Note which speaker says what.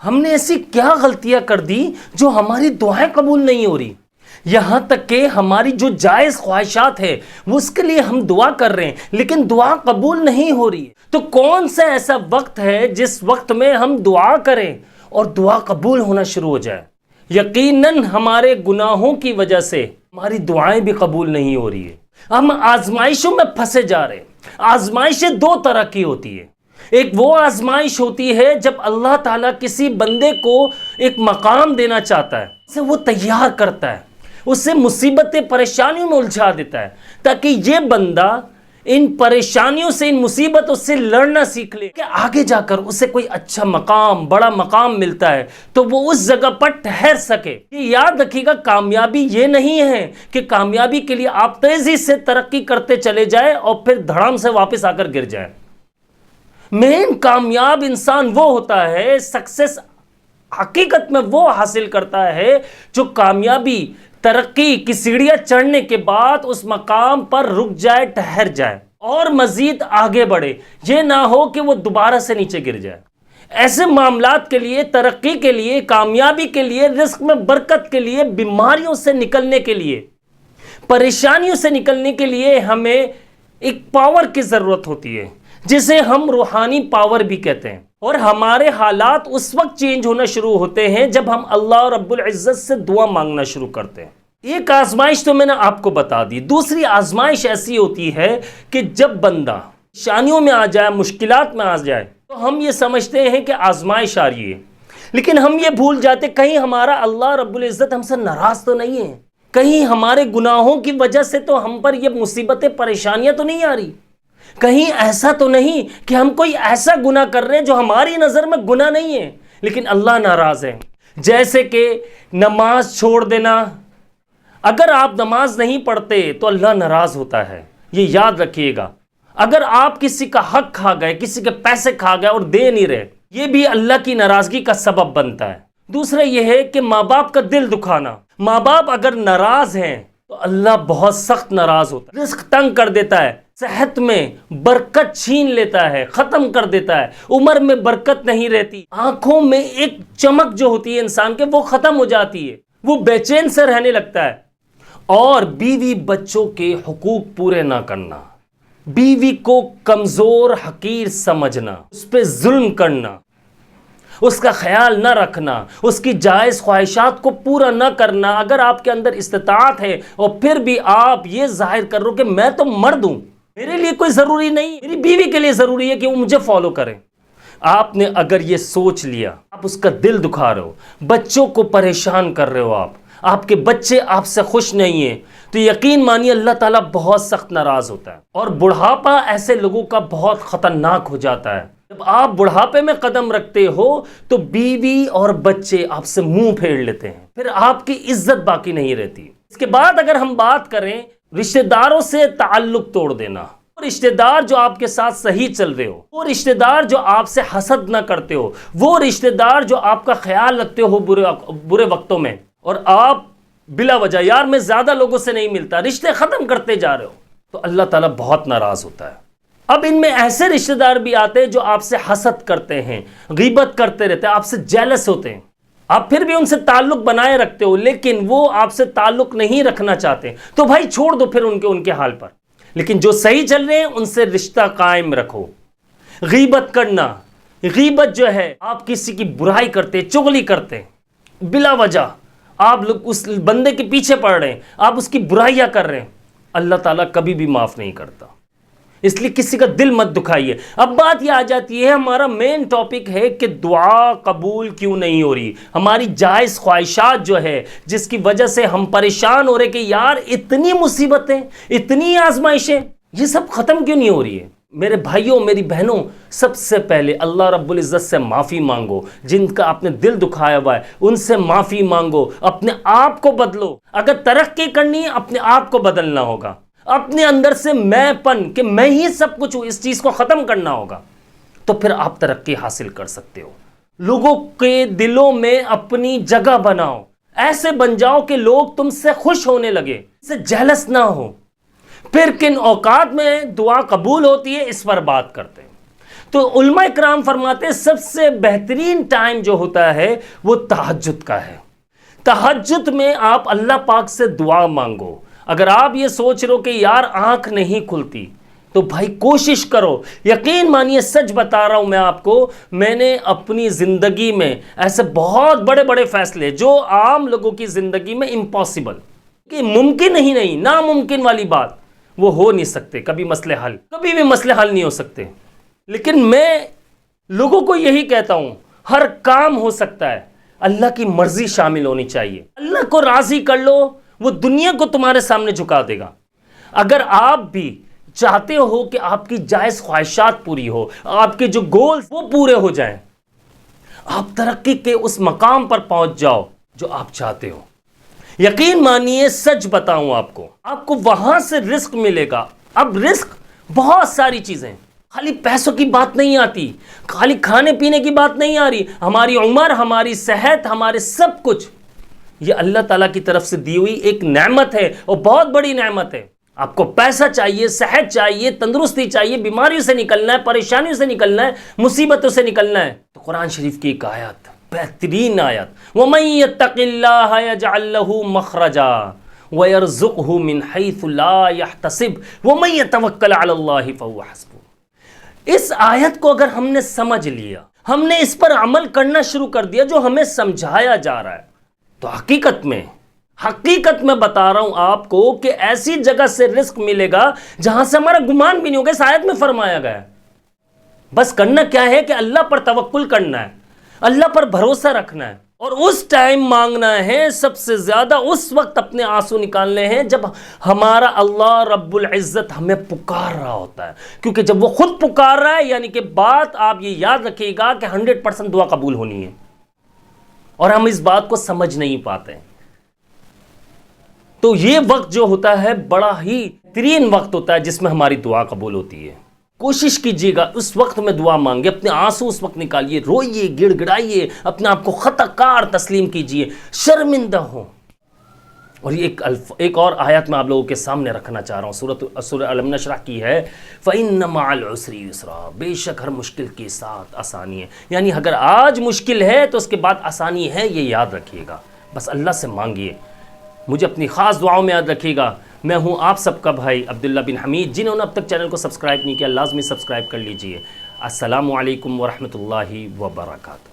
Speaker 1: ہم نے ایسی کیا غلطیاں کر دی جو ہماری دعائیں قبول نہیں ہو رہی؟ یہاں تک کہ ہماری جو جائز خواہشات ہے وہ اس کے لیے ہم دعا کر رہے ہیں لیکن دعا قبول نہیں ہو رہی ہے۔ تو کون سا ایسا وقت ہے جس وقت میں ہم دعا کریں اور دعا قبول ہونا شروع ہو جائے؟ یقیناً ہمارے گناہوں کی وجہ سے ہماری دعائیں بھی قبول نہیں ہو رہی ہے۔ ہم آزمائشوں میں پھنسے جا رہے ہیں۔ آزمائشیں دو طرح کی ہوتی ہے۔ ایک وہ آزمائش ہوتی ہے جب اللہ تعالیٰ کسی بندے کو ایک مقام دینا چاہتا ہے، اسے وہ تیار کرتا ہے، اسے مصیبتیں پریشانیوں میں الجھا دیتا ہے تاکہ یہ بندہ ان پریشانیوں سے، ان مصیبتوں سے لڑنا سیکھ لے کہ آگے جا کر اسے کوئی اچھا مقام، بڑا مقام ملتا ہے تو وہ اس جگہ پر ٹھہر سکے۔ یہ یاد رکھیے گا، کامیابی یہ نہیں ہے کہ کامیابی کے لیے آپ تیزی سے ترقی کرتے چلے جائیں اور پھر دھڑام سے واپس آ کر گر جائیں۔ مین کامیاب انسان وہ ہوتا ہے، سکسیس حقیقت میں وہ حاصل کرتا ہے جو کامیابی، ترقی کی سیڑھیاں چڑھنے کے بعد اس مقام پر رک جائے، ٹھہر جائے اور مزید آگے بڑھے، یہ نہ ہو کہ وہ دوبارہ سے نیچے گر جائے۔ ایسے معاملات کے لیے، ترقی کے لیے، کامیابی کے لیے، رزق میں برکت کے لیے، بیماریوں سے نکلنے کے لیے، پریشانیوں سے نکلنے کے لیے ہمیں ایک پاور کی ضرورت ہوتی ہے جسے ہم روحانی پاور بھی کہتے ہیں۔ اور ہمارے حالات اس وقت چینج ہونا شروع ہوتے ہیں جب ہم اللہ رب العزت سے دعا مانگنا شروع کرتے ہیں۔ ایک آزمائش تو میں نے آپ کو بتا دی۔ دوسری آزمائش ایسی ہوتی ہے کہ جب بندہ پریشانیوں میں آ جائے، مشکلات میں آ جائے تو ہم یہ سمجھتے ہیں کہ آزمائش آ رہی ہے، لیکن ہم یہ بھول جاتے کہیں ہمارا اللہ رب العزت ہم سے ناراض تو نہیں ہے، کہیں ہمارے گناہوں کی وجہ سے تو ہم پر یہ مصیبتیں، پریشانیاں تو نہیں آ رہی، کہیں ایسا تو نہیں کہ ہم کوئی ایسا گناہ کر رہے ہیں جو ہماری نظر میں گناہ نہیں ہے لیکن اللہ ناراض ہے۔ جیسے کہ نماز چھوڑ دینا، اگر آپ نماز نہیں پڑھتے تو اللہ ناراض ہوتا ہے، یہ یاد رکھیے گا۔ اگر آپ کسی کا حق کھا گئے، کسی کے پیسے کھا گئے اور دے نہیں رہے، یہ بھی اللہ کی ناراضگی کا سبب بنتا ہے۔ دوسرا یہ ہے کہ ماں باپ کا دل دکھانا، ماں باپ اگر ناراض ہیں تو اللہ بہت سخت ناراض ہوتا ہے، رزق تنگ کر دیتا ہے، صحت میں برکت چھین لیتا ہے، ختم کر دیتا ہے، عمر میں برکت نہیں رہتی، آنکھوں میں ایک چمک جو ہوتی ہے انسان کے وہ ختم ہو جاتی ہے، وہ بے چین سے رہنے لگتا ہے۔ اور بیوی بچوں کے حقوق پورے نہ کرنا، بیوی کو کمزور، حقیر سمجھنا، اس پہ ظلم کرنا، اس کا خیال نہ رکھنا، اس کی جائز خواہشات کو پورا نہ کرنا۔ اگر آپ کے اندر استطاعت ہے اور پھر بھی آپ یہ ظاہر کر رہے ہو کہ میں تو مرد ہوں، میرے لیے کوئی ضروری نہیں، میری بیوی کے لیے ضروری ہے کہ وہ مجھے فالو کرے، آپ نے اگر یہ سوچ لیا، آپ اس کا دل دکھا رہے ہو، بچوں کو پریشان کر رہے ہو، آپ کے بچے آپ سے خوش نہیں ہیں، تو یقین مانیے اللہ تعالیٰ بہت سخت ناراض ہوتا ہے۔ اور بڑھاپا ایسے لوگوں کا بہت خطرناک ہو جاتا ہے۔ جب آپ بڑھاپے میں قدم رکھتے ہو تو بیوی اور بچے آپ سے منہ پھیر لیتے ہیں، پھر آپ کی عزت باقی نہیں رہتی۔ اس کے بعد اگر ہم بات کریں رشتہ داروں سے تعلق توڑ دینا، رشتہ دار جو آپ کے ساتھ صحیح چل رہے ہو، وہ رشتہ دار جو آپ سے حسد نہ کرتے ہو، وہ رشتہ دار جو آپ کا خیال رکھتے ہو برے وقتوں میں، اور آپ بلا وجہ یار میں زیادہ لوگوں سے نہیں ملتا، رشتے ختم کرتے جا رہے ہو، تو اللہ تعالیٰ بہت ناراض ہوتا ہے۔ اب ان میں ایسے رشتہ دار بھی آتے ہیں جو آپ سے حسد کرتے ہیں، غیبت کرتے رہتے ہیں، آپ سے جیلس ہوتے ہیں، آپ پھر بھی ان سے تعلق بنائے رکھتے ہو لیکن وہ آپ سے تعلق نہیں رکھنا چاہتے، تو بھائی چھوڑ دو پھر ان کے حال پر، لیکن جو صحیح چل رہے ہیں ان سے رشتہ قائم رکھو۔ غیبت کرنا، غیبت جو ہے آپ کسی کی برائی کرتے، چغلی کرتے بلا وجہ، آپ لوگ اس بندے کے پیچھے پڑ رہے ہیں، آپ اس کی برائیاں کر رہے ہیں، اللہ تعالیٰ کبھی بھی معاف نہیں کرتا، اس لیے کسی کا دل مت دکھائیے۔ اب بات یہ آ جاتی ہے، ہمارا مین ٹاپک ہے کہ دعا قبول کیوں نہیں ہو رہی، ہماری جائز خواہشات جو ہے جس کی وجہ سے ہم پریشان ہو رہے کہ یار اتنی مصیبتیں، اتنی آزمائشیں، یہ سب ختم کیوں نہیں ہو رہی ہے۔ میرے بھائیوں، میری بہنوں، سب سے پہلے اللہ رب العزت سے معافی مانگو، جن کا آپ نے دل دکھایا ہوا ہے ان سے معافی مانگو، اپنے آپ کو بدلو۔ اگر ترقی کرنی ہے اپنے آپ کو بدلنا ہوگا، اپنے اندر سے میں پن کہ میں ہی سب کچھ ہوں، اس چیز کو ختم کرنا ہوگا، تو پھر آپ ترقی حاصل کر سکتے ہو۔ لوگوں کے دلوں میں اپنی جگہ بناؤ، ایسے بن جاؤ کہ لوگ تم سے خوش ہونے لگے، سے جیلس نہ ہو۔ پھر کن اوقات میں دعا قبول ہوتی ہے اس پر بات کرتے ہیں۔ تو علماء اکرام فرماتے ہیں سب سے بہترین ٹائم جو ہوتا ہے وہ تہجد کا ہے. تہجد میں آپ اللہ پاک سے دعا مانگو. اگر آپ یہ سوچ رہے ہو کہ یار آنکھ نہیں کھلتی تو بھائی کوشش کرو. یقین مانیے سچ بتا رہا ہوں میں آپ کو, میں نے اپنی زندگی میں ایسے بہت بڑے بڑے فیصلے جو عام لوگوں کی زندگی میں امپاسبل, کہ ممکن ہی نہیں, ناممکن والی بات, وہ ہو نہیں سکتے. کبھی مسئلے حل, کبھی بھی مسئلے حل نہیں ہو سکتے. لیکن میں لوگوں کو یہی کہتا ہوں ہر کام ہو سکتا ہے, اللہ کی مرضی شامل ہونی چاہیے. اللہ کو راضی کر لو, وہ دنیا کو تمہارے سامنے جھکا دے گا. اگر آپ بھی چاہتے ہو کہ آپ کی جائز خواہشات پوری ہو, آپ کے جو گولز وہ پورے ہو جائیں, آپ ترقی کے اس مقام پر پہنچ جاؤ جو آپ چاہتے ہو, یقین مانیے سچ بتاؤں آپ کو وہاں سے رزق ملے گا. اب رزق بہت ساری چیزیں, خالی پیسوں کی بات نہیں آتی, خالی کھانے پینے کی بات نہیں آ رہی. ہماری عمر, ہماری صحت, ہمارے سب کچھ یہ اللہ تعالیٰ کی طرف سے دی ہوئی ایک نعمت ہے, اور بہت بڑی نعمت ہے. آپ کو پیسہ چاہیے, صحت چاہیے, تندرستی چاہیے, بیماریوں سے نکلنا ہے, پریشانیوں سے نکلنا ہے, مصیبتوں سے نکلنا ہے. تو قرآن شریف کی ایک آیت, بہترین آیت, وَمَن يَتَّقِ اللَّهَ يَجْعَل لَّهُ مَخْرَجًا وَيَرْزُقْهُ مِنْ حَيْثُ لَا يَحْتَسِبُ وَمَن يَتَوَكَّلْ عَلَى اللَّهِ فَهُوَ حَسْبُهُ. اس آیت کو اگر ہم نے سمجھ لیا, ہم نے اس پر عمل کرنا شروع کر دیا جو ہمیں سمجھایا جا رہا ہے, تو حقیقت میں بتا رہا ہوں آپ کو کہ ایسی جگہ سے رزق ملے گا جہاں سے ہمارا گمان بھی نہیں ہوگا. اس آیت میں فرمایا گیا ہے, بس کرنا کیا ہے کہ اللہ پر توکل کرنا ہے, اللہ پر بھروسہ رکھنا ہے, اور اس ٹائم مانگنا ہے سب سے زیادہ. اس وقت اپنے آنسو نکالنے ہیں جب ہمارا اللہ رب العزت ہمیں پکار رہا ہوتا ہے, کیونکہ جب وہ خود پکار رہا ہے یعنی کہ بات آپ یہ یاد رکھیے گا کہ 100% دعا قبول ہونی ہے, اور ہم اس بات کو سمجھ نہیں پاتے. تو یہ وقت جو ہوتا ہے بڑا ہی ترین وقت ہوتا ہے جس میں ہماری دعا قبول ہوتی ہے. کوشش کیجیے گا اس وقت میں دعا مانگے, اپنے آنسو اس وقت نکالیے, روئیے, گڑ گڑائیے, اپنے آپ کو خطا کار تسلیم کیجیے, شرمندہ ہو. اور یہ ایک اور آیت میں آپ لوگوں کے سامنے رکھنا چاہ رہا ہوں, سورہ الم نشرح کی ہے, فَإِنَّ مَعَ الْعُسْرِ يُسْرًا, بے شک ہر مشکل کے ساتھ آسانی ہے. یعنی اگر آج مشکل ہے تو اس کے بعد آسانی ہے, یہ یاد رکھیے گا. بس اللہ سے مانگیے. مجھے اپنی خاص دعاؤں میں یاد رکھیے گا. میں ہوں آپ سب کا بھائی عبداللہ بن حمید. جنہوں نے اب تک چینل کو سبسکرائب نہیں کیا لازمی سبسکرائب کر لیجئے. السلام علیکم ورحمۃ اللہ وبرکاتہ.